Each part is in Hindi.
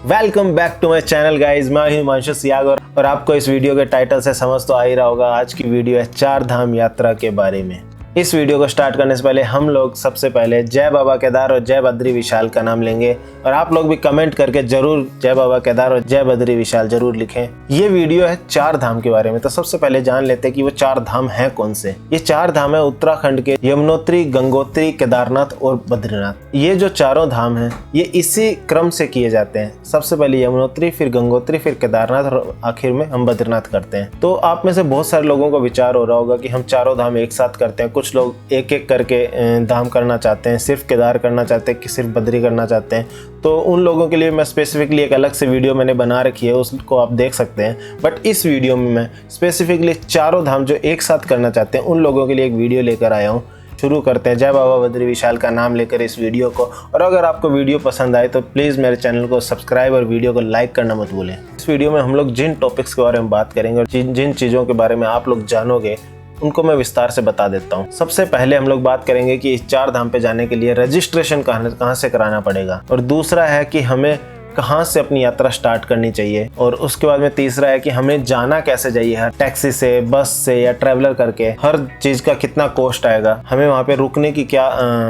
Welcome back to my channel guys. मैं हूं हिमांशु सियाग और आपको इस वीडियो के टाइटल से समझ तो आ ही रहा होगा। आज की वीडियो है 4 धाम यात्रा के बारे में। इस वीडियो को स्टार्ट करने से पहले हम लोग सबसे पहले जय बाबा केदार और जय बद्री विशाल का नाम लेंगे और आप लोग भी कमेंट करके जरूर जय बाबा केदार और जय बद्री विशाल जरूर लिखें। ये वीडियो है 4 धाम के बारे में। तो सबसे पहले जान लेते हैं कि वो 4 धाम हैं कौन से। ये 4 धाम है उत्तराखंड के यमुनोत्री, गंगोत्री, केदारनाथ और बद्रीनाथ। ये जो चारों धाम हैं ये इसी क्रम से किए जाते हैं। सबसे पहले यमुनोत्री, फिर गंगोत्री, फिर केदारनाथ और आखिर में हम बद्रीनाथ करते हैं। तो आप में से बहुत सारे लोगों को विचार हो रहा होगा कि हम चारों धाम एक साथ करते हैं। कुछ लोग एक एक करके धाम करना चाहते हैं, सिर्फ केदार करना चाहते हैं कि सिर्फ बद्री करना चाहते हैं। तो उन लोगों के लिए मैं स्पेसिफिकली एक अलग से वीडियो मैंने बना रखी है, उसको आप देख सकते हैं। बट इस वीडियो में मैं स्पेसिफिकली चारों धाम जो एक साथ करना चाहते हैं उन लोगों के लिए एक वीडियो लेकर आया हूँ। शुरू करते हैं जय बाबा बद्री विशाल का नाम लेकर इस वीडियो को। और अगर आपको वीडियो पसंद आए तो प्लीज़ मेरे चैनल को सब्सक्राइब और वीडियो को लाइक करना मत भूलें। इस वीडियो में हम लोग जिन टॉपिक्स के बारे में बात करेंगे और जिन चीज़ों के बारे में आप लोग जानोगे उनको मैं विस्तार से बता देता हूँ। सबसे पहले हम लोग बात करेंगे कि इस 4 धाम पे जाने के लिए रजिस्ट्रेशन कहाँ से कराना पड़ेगा, और दूसरा है कि हमें कहाँ से अपनी यात्रा स्टार्ट करनी चाहिए, और उसके बाद में तीसरा है कि हमें जाना कैसे चाहिए, टैक्सी से, बस से या ट्रैवलर करके, हर चीज़ का कितना कॉस्ट आएगा, हमें वहाँ पे रुकने की क्या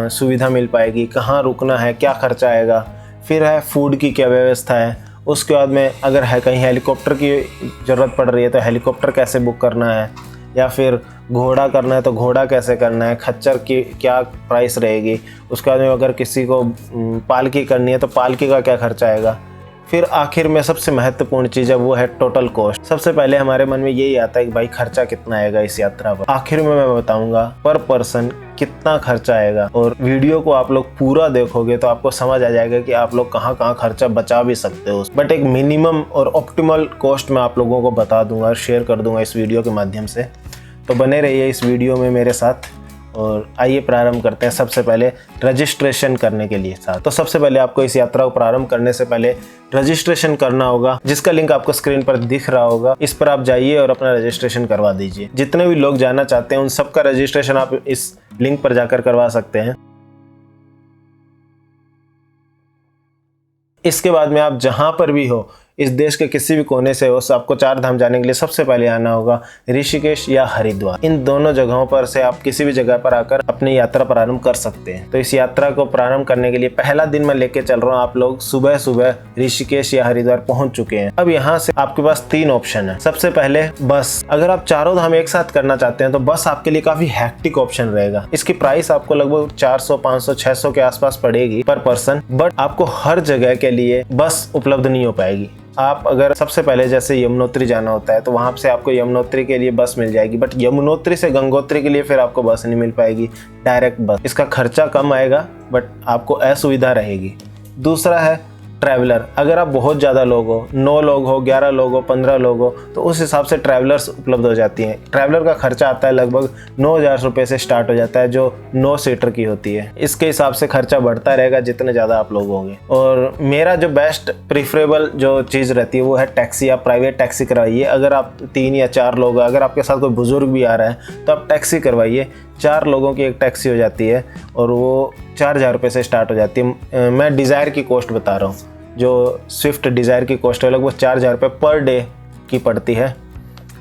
सुविधा मिल पाएगी, कहाँ रुकना है, क्या खर्चा आएगा, फिर है फूड की क्या व्यवस्था है। उसके बाद में अगर है कहीं हेलीकॉप्टर की ज़रूरत पड़ रही है तो हेलीकॉप्टर कैसे बुक करना है, या फिर घोड़ा करना है तो घोड़ा कैसे करना है, खच्चर की क्या प्राइस रहेगी। उसके बाद में अगर किसी को पालकी करनी है तो पालकी का क्या खर्चा आएगा। फिर आखिर में सबसे महत्वपूर्ण चीज़ है वो है टोटल कॉस्ट। सबसे पहले हमारे मन में यही आता है कि भाई खर्चा कितना आएगा इस यात्रा पर। आखिर में मैं बताऊंगा पर पर्सन कितना खर्चा आएगा, और वीडियो को आप लोग पूरा देखोगे तो आपको समझ आ जाएगा कि आप लोग कहाँ कहाँ खर्चा बचा भी सकते हो। बट एक मिनिमम और ऑप्टिमल कॉस्ट मैं आप लोगों को बता दूंगा और शेयर कर दूंगा इस वीडियो के माध्यम से। तो बने रहिए इस वीडियो में मेरे साथ और आइए प्रारंभ करते हैं सबसे पहले रजिस्ट्रेशन करने के लिए साथ। तो सबसे पहले आपको इस यात्रा को प्रारंभ करने से पहले रजिस्ट्रेशन करना होगा, जिसका लिंक आपको स्क्रीन पर दिख रहा होगा। इस पर आप जाइए और अपना रजिस्ट्रेशन करवा दीजिए। जितने भी लोग जाना चाहते हैं उन सबका रजिस्ट्रेशन आप इस लिंक पर जाकर करवा सकते हैं। इसके बाद में आप जहां पर भी हो, इस देश के किसी भी कोने से हो, आपको 4 धाम जाने के लिए सबसे पहले आना होगा ऋषिकेश या हरिद्वार। इन दोनों जगहों पर से आप किसी भी जगह पर आकर अपनी यात्रा प्रारंभ कर सकते हैं। तो इस यात्रा को प्रारंभ करने के लिए पहला दिन मैं लेके चल रहा हूँ। आप लोग सुबह सुबह ऋषिकेश या हरिद्वार पहुंच चुके हैं। अब यहाँ से आपके पास 3 ऑप्शन है। सबसे पहले बस। अगर आप चारों धाम एक साथ करना चाहते हैं तो बस आपके लिए काफी हैक्टिक ऑप्शन रहेगा। इसकी प्राइस आपको लगभग 400, 500, 600 के आसपास पड़ेगी पर पर्सन। बट आपको हर जगह के लिए बस उपलब्ध नहीं हो पाएगी। आप अगर सबसे पहले जैसे यमुनोत्री जाना होता है तो वहां से आपको यमुनोत्री के लिए बस मिल जाएगी, बट यमुनोत्री से गंगोत्री के लिए फिर आपको बस नहीं मिल पाएगी, डायरेक्ट बस। इसका खर्चा कम आएगा बट आपको असुविधा रहेगी। दूसरा है ट्रैवलर। अगर आप बहुत ज़्यादा लोग हो, 9 लोग हो, 11 लोग हो, 15 लोग हो, तो उस हिसाब से ट्रैवलर्स उपलब्ध हो जाती हैं। ट्रैवलर का खर्चा आता है लगभग 9,000 रुपये से स्टार्ट हो जाता है, जो 9 सीटर की होती है। इसके हिसाब से खर्चा बढ़ता रहेगा जितने ज़्यादा आप लोग होंगे। और मेरा जो बेस्ट प्रीफरेबल जो चीज़ रहती है वो है टैक्सी। आप प्राइवेट टैक्सी करवाइए। अगर आप 3 या 4 लोग, अगर आपके साथ कोई बुजुर्ग भी आ रहा है तो आप टैक्सी करवाइए। 4 लोगों की एक टैक्सी हो जाती है और वो 4,000 रुपये से स्टार्ट हो जाती है। मैं डिज़ायर की कॉस्ट बता रहा हूँ। जो स्विफ्ट डिज़ायर की कॉस्ट है लगभग 4,000 रुपये पर डे की पड़ती है।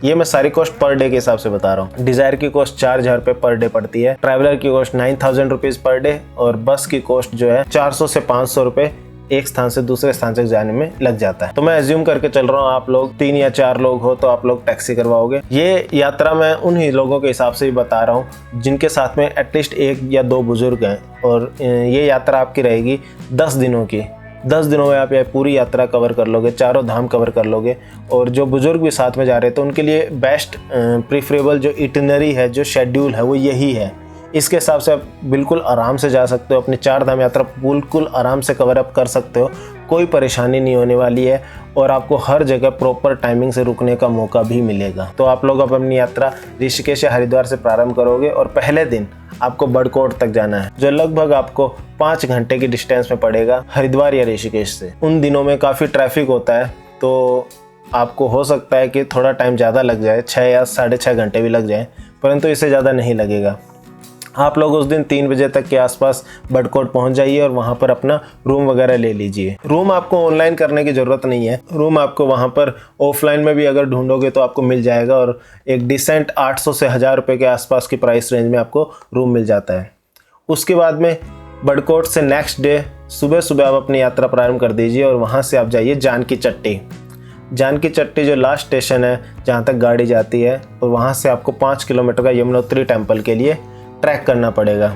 ये मैं सारी कॉस्ट पर डे के हिसाब से बता रहा हूँ। डिज़ायर की कॉस्ट 4,000 रुपये पर डे पड़ती है। ट्रैवलर की कॉस्ट 9,000 रुपीज़ पर डे, और बस की कॉस्ट जो है 400 से 500 रुपये एक स्थान से दूसरे स्थान तक जाने में लग जाता है। तो मैं एज्यूम करके चल रहा हूँ आप लोग 3 या 4 लोग हो तो आप लोग टैक्सी करवाओगे। ये यात्रा मैं उन ही लोगों के हिसाब से ही बता रहा हूँ जिनके साथ में एटलीस्ट 1 या 2 बुजुर्ग हैं। और ये यात्रा आपकी रहेगी 10 दिनों की। 10 दिनों में आप ये पूरी यात्रा कवर कर लोगे, चारों धाम कवर कर लोगे। और जो बुजुर्ग भी साथ में जा रहे हैं तो उनके लिए बेस्ट प्रीफरेबल जो इटिनरी है, जो शेड्यूल है वो यही है। इसके हिसाब से आप बिल्कुल आराम से जा सकते हो, अपनी 4 धाम यात्रा बिल्कुल आराम से कवर अप कर सकते हो। कोई परेशानी नहीं होने वाली है और आपको हर जगह प्रॉपर टाइमिंग से रुकने का मौका भी मिलेगा। तो आप लोग अपनी यात्रा ऋषिकेश या हरिद्वार से प्रारंभ करोगे और पहले दिन आपको बड़कोट तक जाना है, जो लगभग आपको 5 घंटे की डिस्टेंस में पड़ेगा हरिद्वार या ऋषिकेश से। उन दिनों में काफ़ी ट्रैफिक होता है तो आपको हो सकता है कि थोड़ा टाइम ज़्यादा लग जाए, 6 या 6.5 घंटे भी लग जाए, परंतु इससे ज़्यादा नहीं लगेगा। आप लोग उस दिन 3 बजे तक के आसपास बड़कोट पहुंच जाइए और वहां पर अपना रूम वगैरह ले लीजिए। रूम आपको ऑनलाइन करने की ज़रूरत नहीं है, रूम आपको वहां पर ऑफलाइन में भी अगर ढूंढोगे तो आपको मिल जाएगा और एक डिसेंट 800 से 1000 रुपये के आसपास की प्राइस रेंज में आपको रूम मिल जाता है। उसके बाद में बड़कोट से नेक्स्ट डे सुबह सुबह आप अपनी यात्रा प्रारंभ कर दीजिए और वहाँ से आप जाइए जानकी चट्टी। जानकी चट्टी जो लास्ट स्टेशन है जहाँ तक गाड़ी जाती है, और वहाँ से आपको 5 किलोमीटर का यमुनोत्री टेम्पल के लिए ट्रैक करना पड़ेगा।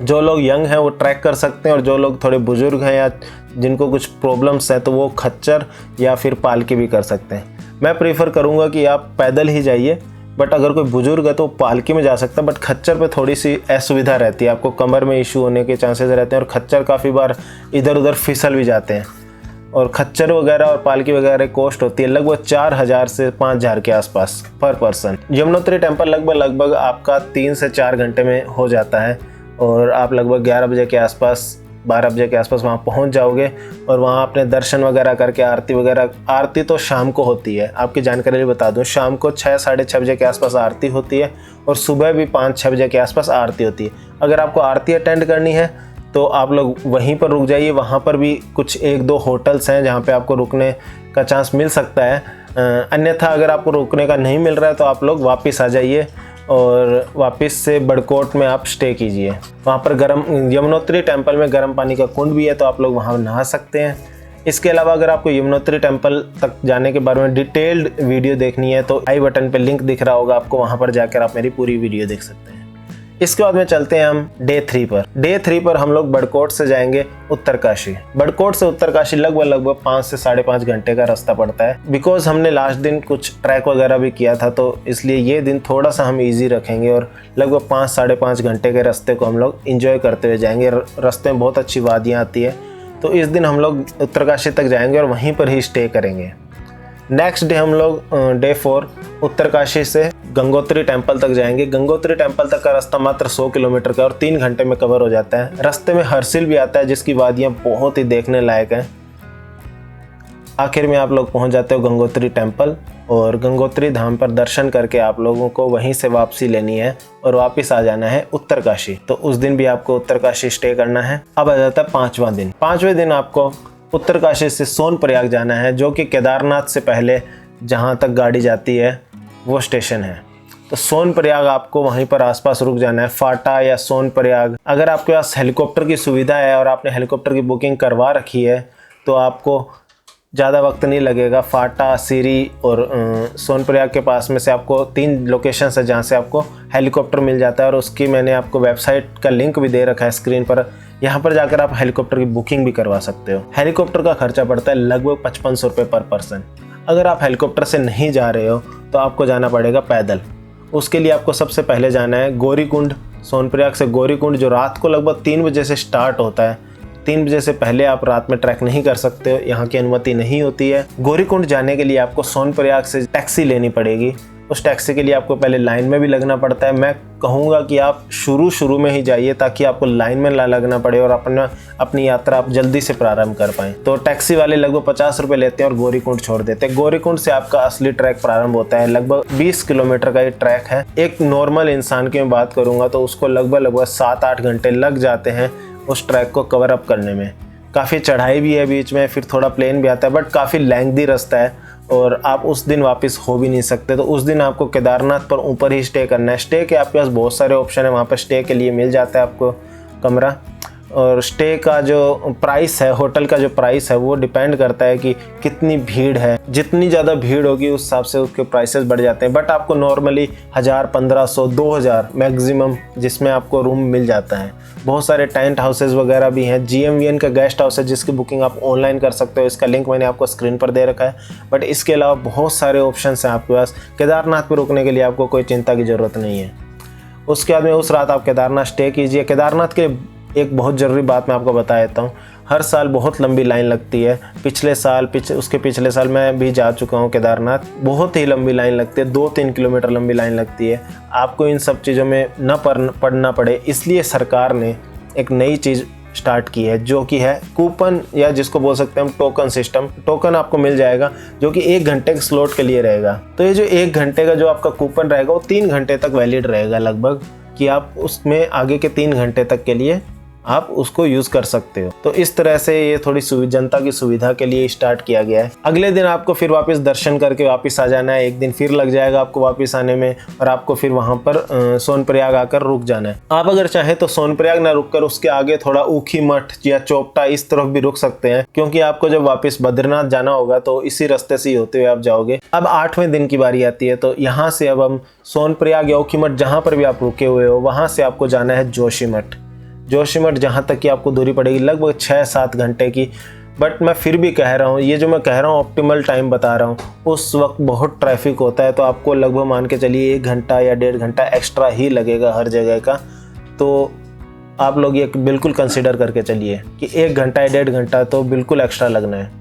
जो लोग यंग हैं वो ट्रैक कर सकते हैं और जो लोग थोड़े बुजुर्ग हैं या जिनको कुछ प्रॉब्लम्स हैं तो वो खच्चर या फिर पालकी भी कर सकते हैं। मैं प्रीफर करूँगा कि आप पैदल ही जाइए, बट अगर कोई बुजुर्ग है तो पालकी में जा सकता है, बट खच्चर पे थोड़ी सी असुविधा रहती है, आपको कमर में इशू होने के चांसेस रहते हैं और खच्चर काफ़ी बार इधर उधर फिसल भी जाते हैं। और खच्चर वगैरह और पालकी वगैरह कॉस्ट होती है लगभग 4000 से 5000 के आसपास पर पर्सन। यमुनोत्री टेम्पल लगभग आपका 3 से 4 घंटे में हो जाता है और आप लगभग 11 बजे के आसपास 12 बजे के आसपास वहाँ पहुँच जाओगे और वहाँ अपने दर्शन वगैरह करके आरती तो शाम को होती है। आपकी जानकारी भी बता दूँ, शाम को 6 साढ़े 6 बजे के आसपास आरती होती है और सुबह भी 5-6 बजे के आसपास आरती होती है। अगर आपको आरती अटेंड करनी है तो आप लोग वहीं पर रुक जाइए। वहाँ पर भी कुछ 1-2 होटल्स हैं जहाँ पे आपको रुकने का चांस मिल सकता है। अन्यथा अगर आपको रुकने का नहीं मिल रहा है तो आप लोग वापस आ जाइए और वापस से बड़कोट में आप स्टे कीजिए। वहाँ पर यमुनोत्री टेम्पल में गर्म पानी का कुंड भी है तो आप लोग वहाँ नहा सकते हैं। इसके अलावा अगर आपको यमुनोत्री टेम्पल तक जाने के बारे में डिटेल्ड वीडियो देखनी है तो आई बटन पे लिंक दिख रहा होगा आपको, वहाँ पर जाकर आप मेरी पूरी वीडियो देख सकते हैं। इसके बाद में चलते हैं हम डे 3 पर। डे 3 पर हम लोग बड़कोट से जाएंगे उत्तरकाशी। बड़कोट से उत्तरकाशी लगभग 5 से 5.5 घंटे का रास्ता पड़ता है। बिकॉज हमने लास्ट दिन कुछ ट्रैक वगैरह भी किया था तो इसलिए ये दिन थोड़ा सा हम इजी रखेंगे और लगभग 5-5.5 घंटे के रास्ते को हम लोग इंजॉय करते हुए जाएंगे। रास्ते में बहुत अच्छी वादियाँ आती है तो इस दिन हम लोग उत्तरकाशी तक जाएंगे और वहीं पर ही स्टे करेंगे। नेक्स्ट डे हम लोग डे 4 उत्तरकाशी से गंगोत्री टेम्पल तक जाएंगे। गंगोत्री टेम्पल तक का रास्ता मात्र 100 किलोमीटर का और 3 घंटे में कवर हो जाता है। रास्ते में हरसिल भी आता है जिसकी वादियाँ बहुत ही देखने लायक हैं। आखिर में आप लोग पहुंच जाते हो गंगोत्री टेम्पल और गंगोत्री धाम पर दर्शन करके आप लोगों को वहीं से वापसी लेनी है और वापस आ जाना है उत्तरकाशी। तो उस दिन भी आपको उत्तरकाशी स्टे करना है। अब आ जाता है 5वां दिन। 5वें दिन आपको उत्तरकाशी से सोनप्रयाग जाना है जो कि केदारनाथ से पहले जहाँ तक गाड़ी जाती है वो स्टेशन है। तो सोनप्रयाग आपको वहीं पर आसपास रुक जाना है, फाटा या सोनप्रयाग। अगर आपके पास हेलीकॉप्टर की सुविधा है और आपने हेलीकॉप्टर की बुकिंग करवा रखी है तो आपको ज़्यादा वक्त नहीं लगेगा। फाटा, सीरी और सोनप्रयाग के पास में से आपको 3 लोकेशन है जहाँ से आपको हेलीकॉप्टर मिल जाता है और उसकी मैंने आपको वेबसाइट का लिंक भी दे रखा है स्क्रीन पर। यहाँ पर जाकर आप हेलीकॉप्टर की बुकिंग भी करवा सकते हो। हेलीकॉप्टर का खर्चा पड़ता है लगभग 5500 रुपये पर पर्सन। अगर आप हेलीकॉप्टर से नहीं जा रहे हो तो आपको जाना पड़ेगा पैदल। उसके लिए आपको सबसे पहले जाना है गौरीकुंड। सोनप्रयाग से गौरीकुंड जो रात को लगभग 3 बजे से स्टार्ट होता है। 3 बजे से पहले आप रात में ट्रैक नहीं कर सकते हो, यहाँ की अनुमति नहीं होती है। गौरीकुंड जाने के लिए आपको सोनप्रयाग से टैक्सी लेनी पड़ेगी। उस टैक्सी के लिए आपको पहले लाइन में भी लगना पड़ता है। मैं कहूँगा कि आप शुरू में ही जाइए ताकि आपको लाइन में ना लगना पड़े और अपनी यात्रा आप जल्दी से प्रारंभ कर पाएँ। तो टैक्सी वाले लगभग 50 रुपये लेते हैं और गौरीकुंड छोड़ देते हैं। गौरीकुंड से आपका असली ट्रैक प्रारंभ होता है। लगभग 20 किलोमीटर का ये ट्रैक है। एक नॉर्मल इंसान की मैं बात करूँगा तो उसको लगभग 7-8 घंटे लग जाते हैं उस ट्रैक को कवर अप करने में। काफ़ी चढ़ाई भी है बीच में, फिर थोड़ा प्लेन भी आता है, बट काफ़ी लेंथी रास्ता है और आप उस दिन वापस हो भी नहीं सकते। तो उस दिन आपको केदारनाथ पर ऊपर ही स्टे करना है। स्टे के आपके पास बहुत सारे ऑप्शन है, वहाँ पर स्टे के लिए मिल जाता है आपको कमरा। और स्टे का जो प्राइस है, होटल का जो प्राइस है वो डिपेंड करता है कि कितनी भीड़ है। जितनी ज़्यादा भीड़ होगी उस हिसाब से उसके प्राइसेस बढ़ जाते हैं। बट आपको नॉर्मली 1000, 1500, 2000 मैक्सिमम जिसमें आपको रूम मिल जाता है। बहुत सारे टेंट हाउसेज वगैरह भी हैं। GMVN का गेस्ट हाउस है जिसकी बुकिंग आप ऑनलाइन कर सकते हो। इसका लिंक मैंने आपको स्क्रीन पर दे रखा है। बट इसके अलावा बहुत सारे ऑप्शन हैं आपके पास। केदारनाथ पर रुकने के लिए आपको कोई चिंता की ज़रूरत नहीं है। उसके बाद में उस रात आप केदारनाथ स्टे कीजिए। केदारनाथ के एक बहुत ज़रूरी बात मैं आपको बता देता हूँ। हर साल बहुत लंबी लाइन लगती है। उसके पिछले साल मैं भी जा चुका हूँ केदारनाथ। बहुत ही लंबी लाइन लगती है, 2-3 किलोमीटर लंबी लाइन लगती है। आपको इन सब चीज़ों में न पड़ना पड़े इसलिए सरकार ने एक नई चीज़ स्टार्ट की है जो कि है कूपन, या जिसको बोल सकते हैं हम टोकन सिस्टम। टोकन आपको मिल जाएगा जो कि 1 घंटे के स्लॉट के लिए रहेगा। तो ये जो 1 घंटे का जो आपका कूपन रहेगा वो 3 घंटे तक वैलिड रहेगा लगभग, कि आप उसमें आगे के 3 घंटे तक के लिए आप उसको यूज़ कर सकते हो। तो इस तरह से ये थोड़ी जनता की सुविधा के लिए स्टार्ट किया गया है। अगले दिन आपको फिर वापस दर्शन करके वापस आ जाना है, एक दिन फिर लग जाएगा आपको वापस आने में, और आपको फिर वहाँ पर सोनप्रयाग आकर रुक जाना है। आप अगर चाहें तो सोनप्रयाग ना रुककर उसके आगे थोड़ा ऊखी मठ या चोपटा इस तरफ भी रुक सकते हैं, क्योंकि आपको जब वापस बद्रीनाथ जाना होगा तो इसी रास्ते से ही होते हुए आप जाओगे। अब 8वें दिन की बारी आती है, तो यहाँ से अब हम सोनप्रयाग या ऊखीमठ जहाँ पर भी आप रुके हुए हो वहाँ से आपको जाना है जोशीमठ। जोशीमठ जहाँ तक कि आपको दूरी पड़ेगी लगभग 6-7 घंटे की। बट मैं फिर भी कह रहा हूँ, ये जो मैं कह रहा हूँ ऑप्टिमल टाइम बता रहा हूँ, उस वक्त बहुत ट्रैफिक होता है, तो आपको लगभग मान के चलिए 1 घंटा या 1.5 घंटा एक्स्ट्रा ही लगेगा हर जगह का। तो आप लोग ये बिल्कुल कंसिडर करके चलिए कि 1 घंटा या 1.5 घंटा तो बिल्कुल एक्स्ट्रा लगना है।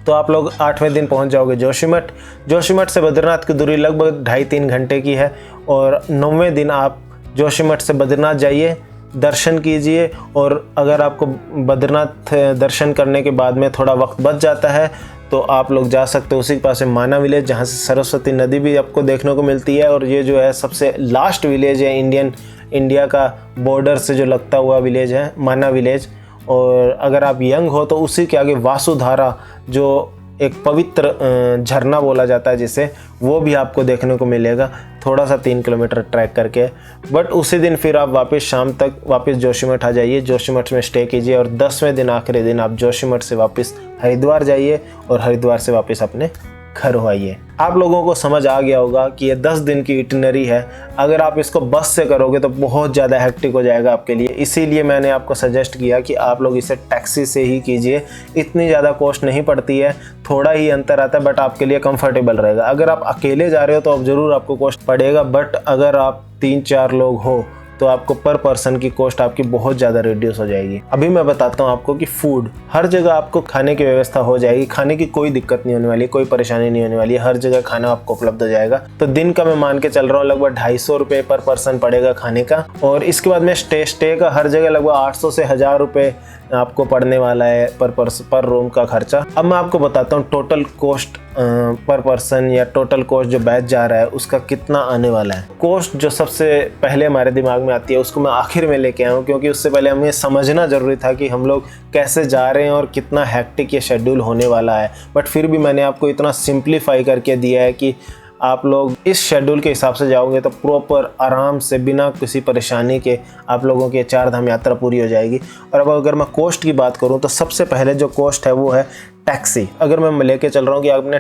तो आप लोग 8वें दिन पहुंच जाओगे जोशीमठ। जोशीमठ से बद्रीनाथ की दूरी लगभग 2.5-3 घंटे की है, और 9वें दिन आप जोशीमठ से बद्रीनाथ जाइए, दर्शन कीजिए। और अगर आपको बद्रीनाथ दर्शन करने के बाद में थोड़ा वक्त बच जाता है तो आप लोग जा सकते हो उसी के पास है माना विलेज, जहाँ से सरस्वती नदी भी आपको देखने को मिलती है। और ये जो है सबसे लास्ट विलेज है इंडिया का बॉर्डर से जो लगता हुआ विलेज है, माना विलेज। और अगर आप यंग हो तो उसी के आगे वासुधारा, जो एक पवित्र झरना बोला जाता है जिसे, वो भी आपको देखने को मिलेगा, थोड़ा सा 3 किलोमीटर ट्रैक करके। बट उसी दिन फिर आप वापस शाम तक वापस जोशीमठ आ जाइए, जोशीमठ में स्टे कीजिए, और 10वें दिन आखिरी दिन आप जोशीमठ से वापस हरिद्वार जाइए, और हरिद्वार से वापस अपने घर हो आइए। आप लोगों को समझ आ गया होगा कि ये 10 दिन की इटिनरी है। अगर आप इसको बस से करोगे तो बहुत ज़्यादा हेक्टिक हो जाएगा आपके लिए, इसीलिए मैंने आपको सजेस्ट किया कि आप लोग इसे टैक्सी से ही कीजिए। इतनी ज़्यादा कॉस्ट नहीं पड़ती है, थोड़ा ही अंतर आता है, बट आपके लिए कंफर्टेबल रहेगा। अगर आप अकेले जा रहे हो तो अब ज़रूर आपको कॉस्ट पड़ेगा, बट अगर आप 3-4 लोग हो तो आपको पर पर्सन की कॉस्ट आपकी बहुत ज़्यादा रिड्यूस हो जाएगी। अभी मैं बताता हूँ आपको कि फूड हर जगह आपको खाने की व्यवस्था हो जाएगी, खाने की कोई दिक्कत नहीं होने वाली, कोई परेशानी नहीं होने वाली, हर जगह खाना आपको उपलब्ध हो जाएगा। तो दिन का मैं मान के चल रहा हूँ लगभग 250 रुपये पर पर्सन पड़ेगा खाने का। और इसके बाद में स्टे का हर जगह लगभग 800 से 1000 रुपये आपको पड़ने वाला है पर रूम का खर्चा। अब मैं आपको बताता हूँ टोटल कॉस्ट पर पर्सन या टोटल कॉस्ट जो बैच जा रहा है उसका कितना आने वाला है। कॉस्ट जो सबसे पहले हमारे दिमाग में आती है उसको मैं आखिर में लेके आया हूँ, क्योंकि उससे पहले हमें समझना ज़रूरी था कि हम लोग कैसे जा रहे हैं और कितना हेक्टिक ये शेड्यूल होने वाला है। बट फिर भी मैंने आपको इतना सिंप्लीफाई करके दिया है कि आप लोग इस शेड्यूल के हिसाब से जाओगे तो प्रॉपर आराम से बिना किसी परेशानी के आप लोगों की 4 धाम यात्रा पूरी हो जाएगी। और अब अगर मैं कॉस्ट की बात करूं तो सबसे पहले जो कॉस्ट है वो है टैक्सी। अगर मैं लेके चल रहा हूं कि आपने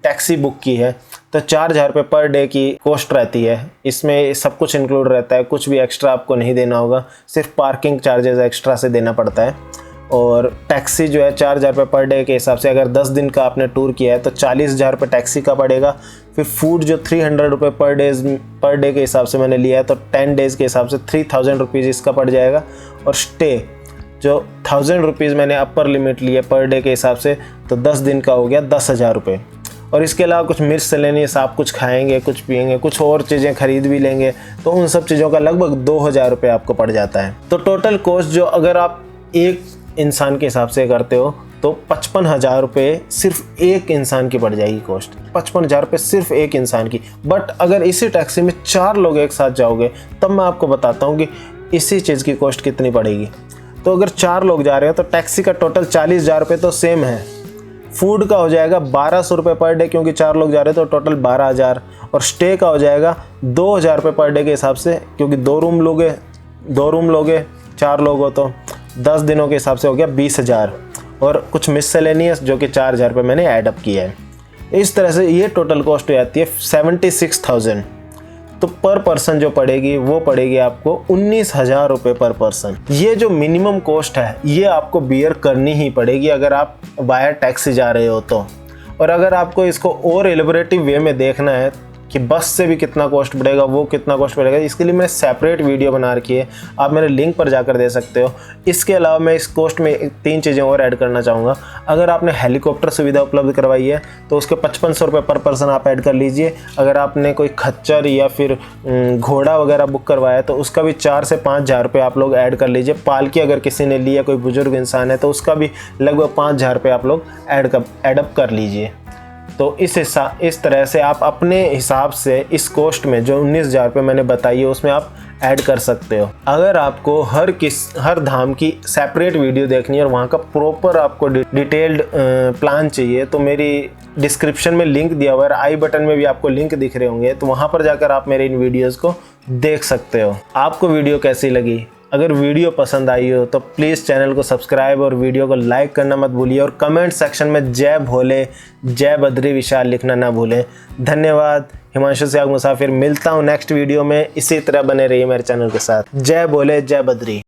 टैक्सी बुक की है तो 4000 रुपये पर डे की कॉस्ट रहती है। इसमें सब कुछ इंक्लूड रहता है, कुछ भी एक्स्ट्रा आपको नहीं देना होगा, सिर्फ पार्किंग चार्जेस एक्स्ट्रा से देना पड़ता है। और टैक्सी जो है 4000 रुपये पर डे के हिसाब से, अगर 10 दिन का आपने टूर किया है तो 40,000 रुपये टैक्सी का पड़ेगा। फिर फूड जो 300 रुपये पर डे के हिसाब से मैंने लिया है तो 10 डेज़ के हिसाब से 3000 रुपीज़ इसका पड़ जाएगा। और स्टे जो 1000 रुपीज़ मैंने अपर लिमिट लिए पर डे के हिसाब से, तो 10 दिन का हो गया 10,000 रुपये। और इसके अलावा कुछ मिसलेनियस आप कुछ खाएंगे, कुछ पिएंगे, कुछ और चीज़ें खरीद भी लेंगे तो उन सब चीज़ों का लगभग 2000 रुपये आपको पड़ जाता है। तो टोटल कॉस्ट जो अगर आप एक इंसान के हिसाब से करते हो तो 55,000 रुपये सिर्फ एक इंसान की पड़ जाएगी कॉस्ट। 55,000 रुपये सिर्फ एक इंसान की। बट अगर इसी टैक्सी में 4 लोग एक साथ जाओगे तब मैं आपको बताता हूँ कि इसी चीज़ की कॉस्ट कितनी पड़ेगी। तो अगर 4 लोग जा रहे हो तो टैक्सी का टोटल 40,000 रुपये तो सेम है। फूड का हो जाएगा 1200 रुपये पर डे, क्योंकि 4 लोग जा रहे हैं तो टोटल 12,000। और स्टे का हो जाएगा 2000 रुपये पर डे के हिसाब से, क्योंकि 2 रूम लोगे 4 लोग हो तो 10 दिनों के हिसाब से हो गया 20,000। और कुछ मिसलेनियस जो कि 4000 रुपये मैंने ऐड अप किया है। इस तरह से ये टोटल कॉस्ट हो जाती है 76,000। तो पर पर्सन जो पड़ेगी वो पड़ेगी आपको 19,000 रुपये पर पर्सन। ये जो मिनिमम कॉस्ट है ये आपको बियर करनी ही पड़ेगी अगर आप बाय टैक्सी जा रहे हो तो। और अगर आपको इसको और एलिबरेटिव वे में देखना है कि बस से भी कितना कॉस्ट पड़ेगा, वो कितना कॉस्ट पड़ेगा, इसके लिए मैंने सेपरेट वीडियो बना रखी है, आप मेरे लिंक पर जाकर दे सकते हो। इसके अलावा मैं इस कॉस्ट में 3 चीज़ें और ऐड करना चाहूँगा। अगर आपने हेलीकॉप्टर सुविधा उपलब्ध करवाई है तो उसके 5500 रुपये पर पर्सन आप ऐड कर लीजिए। अगर आपने कोई खच्चर या फिर घोड़ा वगैरह बुक करवाया तो उसका भी 4 से 5,000 रुपये आप लोग ऐड कर लीजिए। पालकी अगर किसी ने लिया, कोई बुजुर्ग इंसान है तो उसका भी लगभग 5,000 रुपये आप लोग ऐड अप कर लीजिए। तो इस तरह से आप अपने हिसाब से इस कॉस्ट में जो 19,000 रुपये मैंने बताई है उसमें आप ऐड कर सकते हो। अगर आपको हर धाम की सेपरेट वीडियो देखनी है और वहाँ का प्रॉपर आपको डिटेल्ड प्लान चाहिए तो मेरी डिस्क्रिप्शन में लिंक दिया हुआ है, आई बटन में भी आपको लिंक दिख रहे होंगे, तो वहाँ पर जाकर आप मेरे इन वीडियोज़ को देख सकते हो। आपको वीडियो कैसी लगी? अगर वीडियो पसंद आई हो तो प्लीज़ चैनल को सब्सक्राइब और वीडियो को लाइक करना मत भूलिए और कमेंट सेक्शन में जय भोले जय बद्री विशाल लिखना ना भूलें। धन्यवाद। हिमांशु सियाग मुसाफिर, मिलता हूँ नेक्स्ट वीडियो में। इसी तरह बने रहिए मेरे चैनल के साथ। जय भोले जय बद्री।